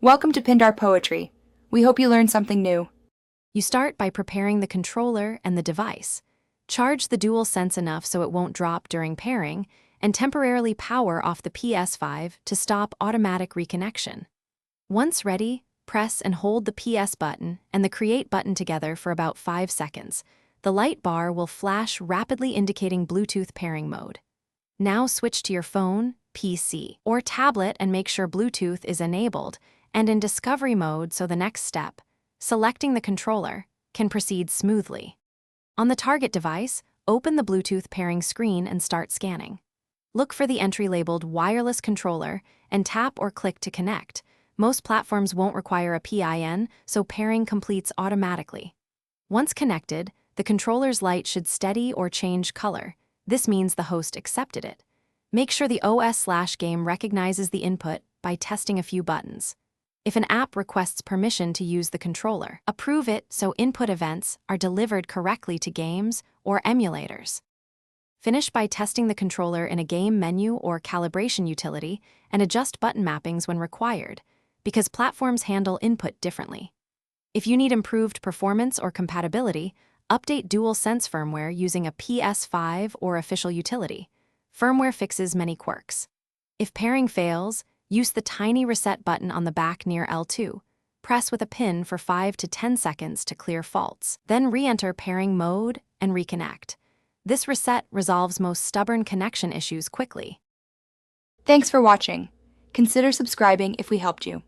Welcome to Pindar Poetry. We hope you learned something new. You start by preparing the controller and the device. Charge the DualSense enough so it won't drop during pairing, and temporarily power off the PS5 to stop automatic reconnection. Once ready, press and hold the PS button and the Create button together for about 5 seconds. The light bar will flash, rapidly indicating Bluetooth pairing mode. Now switch to your phone, PC, or tablet and make sure Bluetooth is enabled and in discovery mode so the next step, selecting the controller, can proceed smoothly. On the target device, open the Bluetooth pairing screen and start scanning. Look for the entry labeled Wireless Controller and tap or click to connect. Most platforms won't require a PIN, so pairing completes automatically. Once connected, the controller's light should steady or change color. This means the host accepted it. Make sure the OS/game recognizes the input by testing a few buttons. If an app requests permission to use the controller, approve it so input events are delivered correctly to games or emulators. Finish by testing the controller in a game menu or calibration utility and adjust button mappings when required, because platforms handle input differently. If you need improved performance or compatibility, update DualSense firmware using a PS5 or official utility. Firmware fixes many quirks. If pairing fails, use the tiny reset button on the back near L2. Press with a pin for 5 to 10 seconds to clear faults. Then re-enter pairing mode and reconnect. This reset resolves most stubborn connection issues quickly. Thanks for watching. Consider subscribing if we helped you.